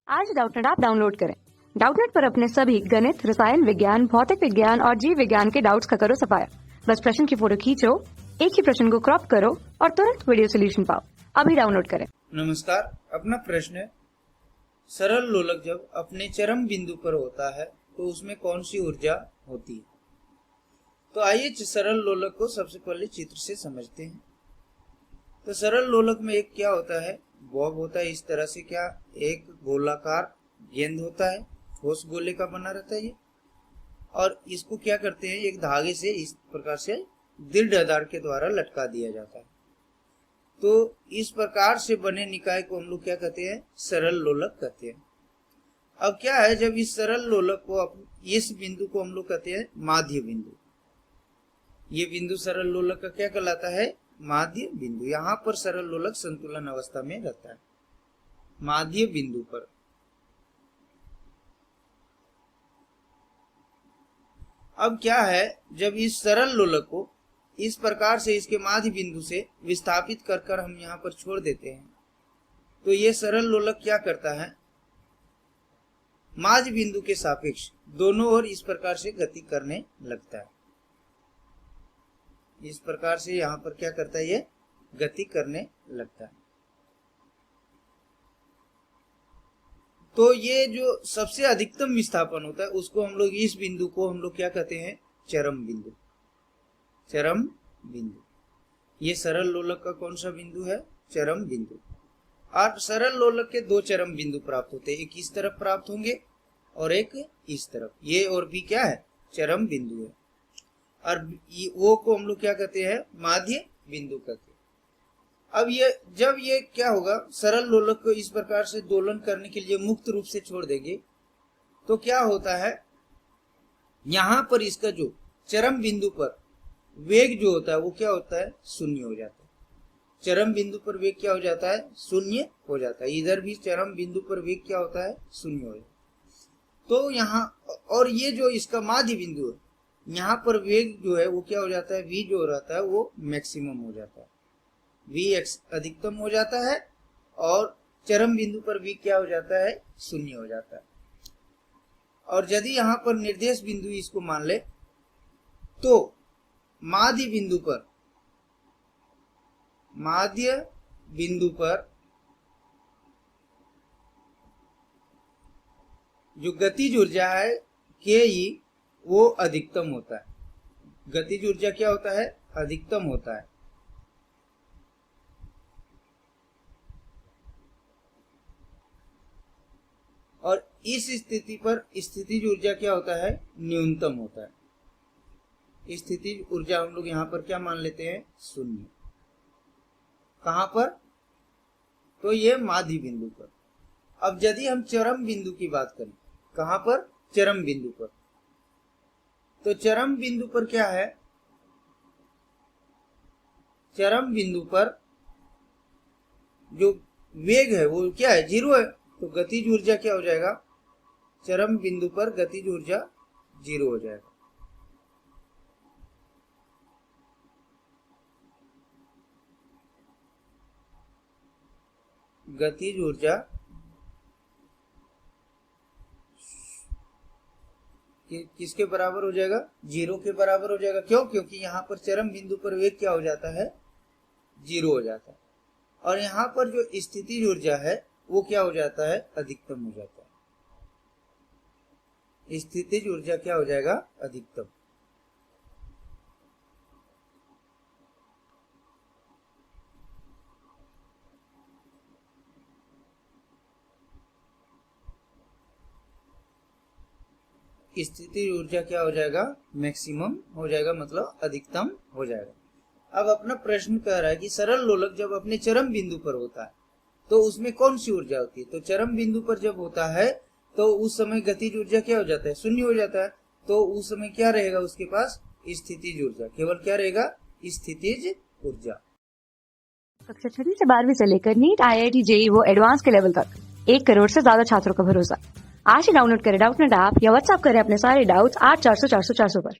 आज Doubtnut app download करें। Doubtnut पर अपने सभी गणित, रसायन विज्ञान, भौतिक विज्ञान और जीव विज्ञान के डाउट्स का करो सफाया। बस प्रश्न की फोटो खींचो, एक ही प्रश्न को क्रॉप करो और तुरंत वीडियो सोल्यूशन पाओ। अभी डाउनलोड करें। नमस्कार, अपना प्रश्न है, सरल लोलक जब अपने चरम बिंदु पर होता है तो उसमें कौन सी ऊर्जा होती है। तो आइए सरल लोलक को सबसे पहले चित्र से समझते हैं। तो सरल लोलक में एक क्या होता है, बॉब होता है। इस तरह से क्या एक गोलाकार गेंद होता है, ठोस गोले का बना रहता है ये, और इसको क्या करते हैं, एक धागे से इस प्रकार से दृढ़ आधार के द्वारा लटका दिया जाता है। तो इस प्रकार से बने निकाय को हम लोग क्या कहते हैं, सरल लोलक कहते हैं। अब क्या है, जब इस सरल लोलक को इस बिंदु को हम लोग कहते हैं माध्य बिंदु। ये बिंदु सरल लोलक का क्या कहलाता है, माध्य बिंदु। यहाँ पर सरल लोलक संतुलन अवस्था में रहता है, माध्य बिंदु पर। अब क्या है, जब इस सरल लोलक को इस प्रकार से इसके माध्य बिंदु से विस्थापित कर हम यहाँ पर छोड़ देते हैं, तो ये सरल लोलक क्या करता है, माध्य बिंदु के सापेक्ष दोनों ओर इस प्रकार से गति करने लगता है। इस प्रकार से यहाँ पर क्या करता है, ये गति करने लगता है। तो ये जो सबसे अधिकतम विस्थापन होता है उसको हम लोग, इस बिंदु को हम लोग क्या कहते हैं, चरम बिंदु। चरम बिंदु ये सरल लोलक का कौन सा बिंदु है, चरम बिंदु। और सरल लोलक के दो चरम बिंदु प्राप्त होते हैं, एक इस तरफ प्राप्त होंगे और एक इस तरफ। ये और भी क्या है, चरम बिंदु है। और वो को हम लोग क्या कहते हैं, माध्य बिंदु कहते हैं। अब ये जब ये क्या होगा, सरल लोलक को इस प्रकार से दोलन करने के लिए मुक्त रूप से छोड़ देंगे, तो क्या होता है, यहां पर इसका जो चरम बिंदु पर वेग जो होता है वो क्या होता है, शून्य हो जाता है। चरम बिंदु पर वेग क्या हो जाता है, शून्य हो जाता है। इधर भी चरम बिंदु पर वेग क्या होता है, शून्य हो जाता है। तो यहाँ और ये जो इसका माध्य बिंदु है, यहाँ पर वेग जो है वो क्या हो जाता है, v जो रहता है वो मैक्सिमम हो जाता है, v अधिकतम हो जाता है, और चरम बिंदु पर v क्या हो जाता है, शून्य हो जाता है। और यदि यहाँ पर निर्देश बिंदु इसको मान ले, तो माध्य बिंदु पर जो गतिज ऊर्जा है ke वो अधिकतम होता है। गतिज ऊर्जा क्या होता है, अधिकतम होता है। और इस स्थिति पर स्थितिज ऊर्जा क्या होता है, न्यूनतम होता है। स्थितिज ऊर्जा हम लोग यहाँ पर क्या मान लेते हैं, शून्य। कहां पर, तो ये माध्य बिंदु पर। अब यदि हम चरम बिंदु की बात करें, कहां पर, चरम बिंदु पर, तो चरम बिंदु पर क्या है, चरम बिंदु पर जो वेग है वो क्या है, जीरो है। तो गतिज ऊर्जा क्या हो जाएगा, चरम बिंदु पर गतिज ऊर्जा जीरो हो जाएगा। गतिज ऊर्जा किसके बराबर हो जाएगा, जीरो के बराबर हो जाएगा। क्यों, क्योंकि यहाँ पर चरम बिंदु पर वेग क्या हो जाता है, जीरो हो जाता है। और यहाँ पर जो स्थितिज ऊर्जा है वो क्या हो जाता है, अधिकतम हो जाता है। स्थितिज ऊर्जा क्या हो जाएगा, अधिकतम। स्थितिज ऊर्जा क्या हो जाएगा, मैक्सिमम हो जाएगा, मतलब अधिकतम हो जाएगा। अब अपना प्रश्न कह रहा है कि सरल लोलक जब अपने चरम बिंदु पर होता है तो उसमें कौन सी ऊर्जा होती है। तो चरम बिंदु पर जब होता है तो उस समय गतिज ऊर्जा क्या हो जाता है, शून्य हो जाता है। तो उस समय क्या रहेगा उसके पास, स्थितिज ऊर्जा। केवल क्या रहेगा, स्थितिज ऊर्जा। कक्षा 6 से 12वीं से लेकर नीट, IIT, JEE वो एडवांस के लेवल तक 1 करोड़ से ज्यादा छात्रों का भरोसा। आज ही डाउनलोड करें डाउटनेट ऐप या व्हाट्सएप करें अपने सारे डाउट्स 8400 400 400 पर।